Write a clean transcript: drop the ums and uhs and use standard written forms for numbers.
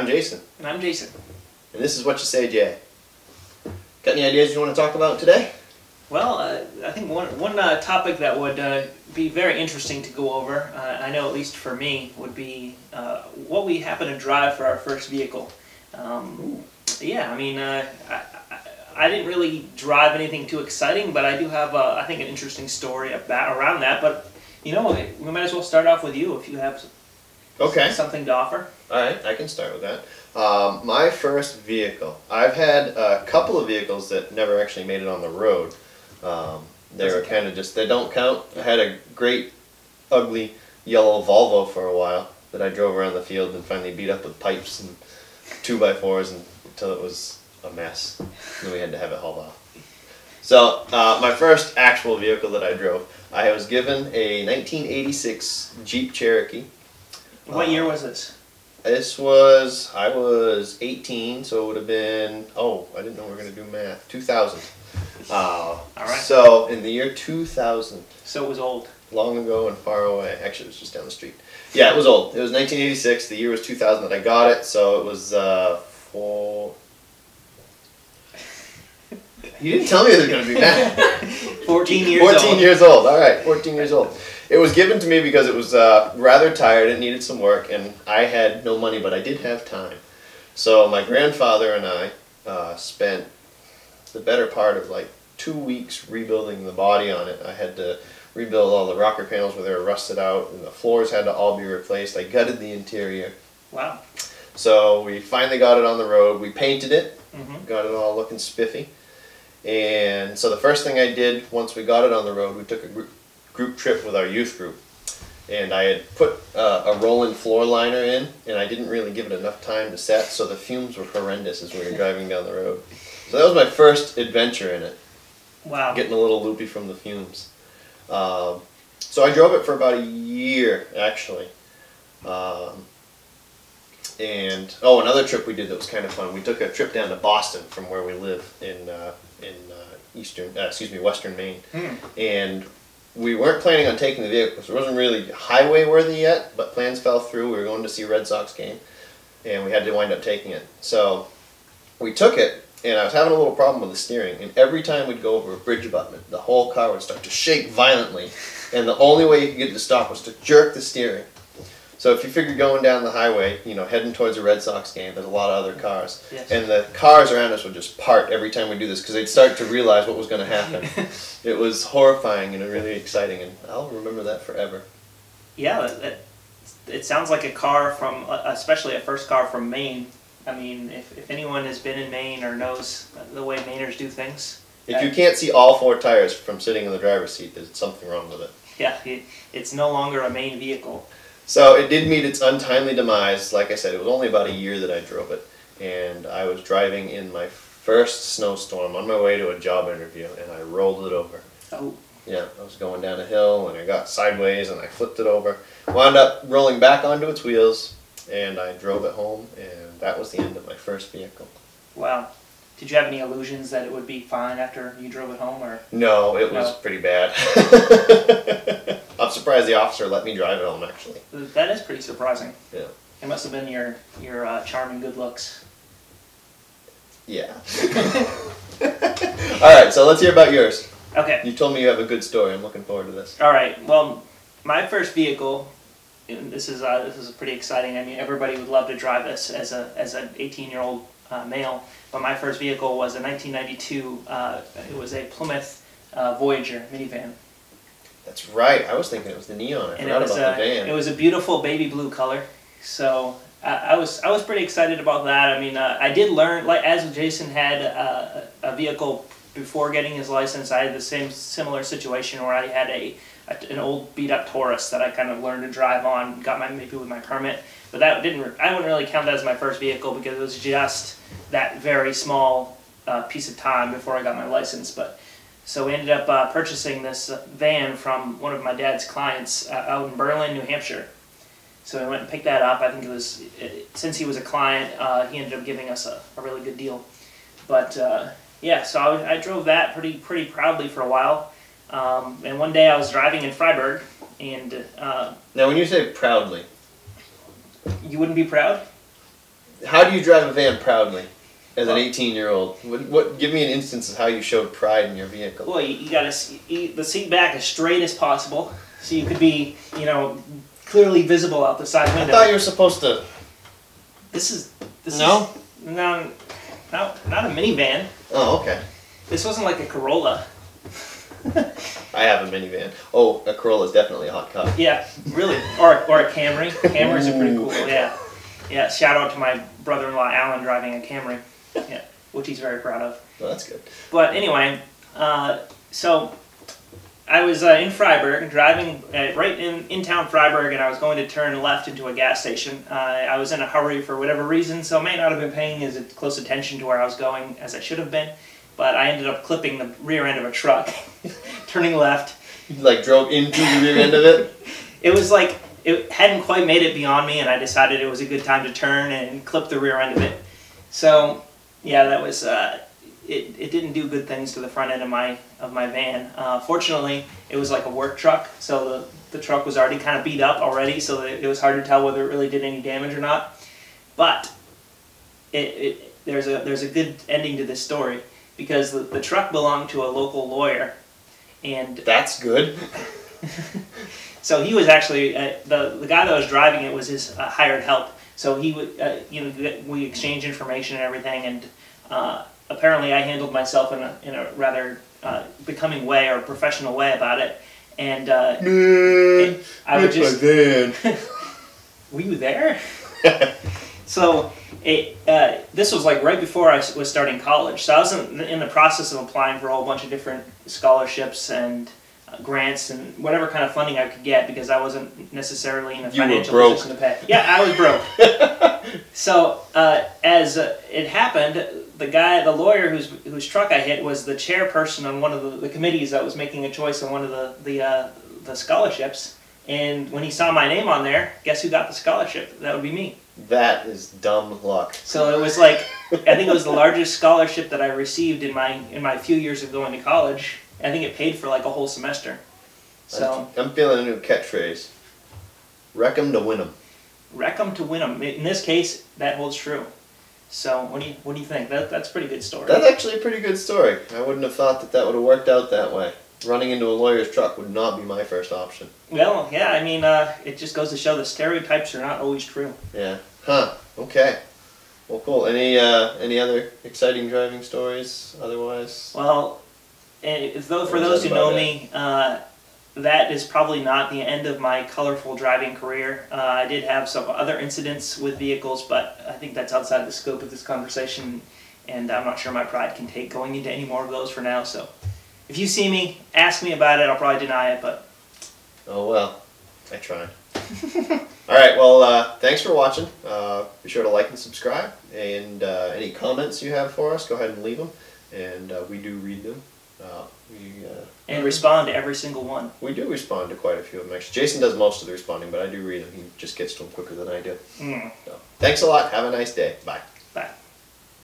Jaysen. And I'm Jaysen. And this is WhatchaSayJ. Got any ideas you want to talk about today? Well, I think one topic that would be very interesting to go over, I know at least for me, would be what we happen to drive for our first vehicle. Yeah, I mean, I didn't really drive anything too exciting, but I do have, I think, an interesting story around that. But, you know, we might as well start off with you if you have something to offer. All right, I can start with that. My first vehicle. I've had a couple of vehicles that never actually made it on the road. They were kind of just, they don't count. I had a great, ugly yellow Volvo for a while that I drove around the field and finally beat up with pipes and 2x4s until it was a mess. Then we had to have it hauled off. So, my first actual vehicle that I drove, I was given a 1986 Jeep Cherokee. What year was this? This was, I was 18, so it would have been, oh, I didn't know we were going to do math, 2000. All right. So, in the year 2000. So it was old. Long ago and far away. Actually, it was just down the street. Yeah, it was old. It was 1986. The year was 2000 that I got it, so it was You didn't tell me it was going to be math. 14 years old. 14 years old. All right, 14 years old. It was given to me because it was rather tired. It needed some work, and I had no money, but I did have time. So my grandfather and I spent the better part of like 2 weeks rebuilding the body on it. I had to rebuild all the rocker panels where they were rusted out, and the floors had to all be replaced. I gutted the interior. Wow. So we finally got it on the road. We painted it, got it all looking spiffy. And so the first thing I did once we got it on the road, we took a group trip with our youth group. And I had put a rolling floor liner in, and I didn't really give it enough time to set, so the fumes were horrendous as we were driving down the road. So that was my first adventure in it. Wow. Getting a little loopy from the fumes. So I drove it for about a year, actually. And another trip we did that was kind of fun. We took a trip down to Boston from where we live in western Maine. And we weren't planning on taking the vehicle, so it wasn't really highway worthy yet, but plans fell through. We were going to see a Red Sox game, and we had to wind up taking it. So we took it, and I was having a little problem with the steering, and every time we'd go over a bridge abutment, the whole car would start to shake violently, and the only way you could get it to stop was to jerk the steering. So if you figure going down the highway, you know, heading towards a Red Sox game, there's a lot of other cars. Yes. And the cars around us would just part every time we do this because they'd start to realize what was going to happen. It was horrifying and really exciting, and I'll remember that forever. Yeah, it sounds like a car from, especially a first car from Maine. I mean, if anyone has been in Maine or knows the way Mainers do things. If you can't see all four tires from sitting in the driver's seat, there's something wrong with it. Yeah, it's no longer a Maine vehicle. So it did meet its untimely demise. Like I said, it was only about a year that I drove it. And I was driving in my first snowstorm on my way to a job interview, and I rolled it over. Oh. Yeah, I was going down a hill, and I got sideways, and I flipped it over. Wound up rolling back onto its wheels, and I drove it home, and that was the end of my first vehicle. Wow. Did you have any illusions that it would be fine after you drove it home, or? No, it was pretty bad. I'm surprised the officer let me drive it home, actually. That is pretty surprising. Yeah. It must have been your charming good looks. Yeah. All right, so let's hear about yours. Okay. You told me you have a good story. I'm looking forward to this. All right. Well, my first vehicle, this is pretty exciting. I mean, everybody would love to drive this as an 18-year-old male. But my first vehicle was a 1992. It was a Plymouth Voyager minivan. That's right. I was thinking it was the neon. I forgot about the van. It was a beautiful baby blue color. So I was pretty excited about that. I mean, I did learn, like as Jaysen had a vehicle before getting his license. I had the similar situation where I had an old beat up Taurus that I kind of learned to drive on. Got maybe with my permit, but I wouldn't really count that as my first vehicle because it was just that very small piece of time before I got my license. But so we ended up purchasing this van from one of my dad's clients out in Berlin, New Hampshire. So we went and picked that up. I think it was, since he was a client, he ended up giving us a really good deal. But yeah, so I drove that pretty proudly for a while. And one day I was driving in Freiburg, and now when you say proudly, you wouldn't be proud? how do you drive a van proudly as an 18-year-old? What? Give me an instance of how you showed pride in your vehicle. Well, you got the seat back as straight as possible, so you could be, clearly visible out the side window. I thought you were supposed to. This is No, not a minivan. Oh, okay. This wasn't like a Corolla. I have a minivan. Oh, a Corolla is definitely a hot car. Yeah, really. Or a Camry. Camrys are pretty cool. Yeah. Yeah. Shout out to my brother-in-law Alan driving a Camry. Yeah, which he's very proud of. Well, that's good. But anyway, so I was in Freiburg, driving right in town Freiburg, and I was going to turn left into a gas station. I was in a hurry for whatever reason, so I may not have been paying as close attention to where I was going as I should have been. But I ended up clipping the rear end of a truck, turning left. You like drove into the rear end of it? It was like, it hadn't quite made it beyond me, and I decided it was a good time to turn and clip the rear end of it. So, yeah, that was, it didn't do good things to the front end of my van. Fortunately, it was like a work truck, so the truck was already kind of beat up already, so that it was hard to tell whether it really did any damage or not. But there's a good ending to this story. Because the truck belonged to a local lawyer, and that's good. So he was actually the guy that was driving it was his hired help. So he would we exchanged information and everything, and apparently I handled myself in a rather becoming way or professional way about it. And man, I would just. My van. Were you there? So. This was like right before I was starting college, so I was in the process of applying for a whole bunch of different scholarships and grants and whatever kind of funding I could get because I wasn't necessarily in a financial position to pay. Yeah, I was broke. So as it happened, the lawyer whose truck I hit was the chairperson on one of the committees that was making a choice on one of the scholarships. And when he saw my name on there, guess who got the scholarship? That would be me. That is dumb luck. So it was like, I think it was the largest scholarship that I received in my few years of going to college. I think it paid for like a whole semester. So I'm feeling a new catchphrase. Wreck 'em to win 'em. Wreck 'em to win 'em. In this case, that holds true. So what do you think? That's a pretty good story. That's actually a pretty good story. I wouldn't have thought that would have worked out that way. Running into a lawyer's truck would not be my first option. Well, yeah, I mean, it just goes to show that stereotypes are not always true. Yeah. Huh. Okay. Well, cool. Any other exciting driving stories otherwise? Well, for those who know me, that is probably not the end of my colorful driving career. I did have some other incidents with vehicles, but I think that's outside the scope of this conversation, and I'm not sure my pride can take going into any more of those for now, so... If you see me, ask me about it, I'll probably deny it, but... Oh well, I tried. Alright, well, thanks for watching. Be sure to like and subscribe, and any comments you have for us, go ahead and leave them, and we do read them. And respond to every single one. We do respond to quite a few of them, actually. Jaysen does most of the responding, but I do read them. He just gets to them quicker than I do. So, thanks a lot. Have a nice day. Bye.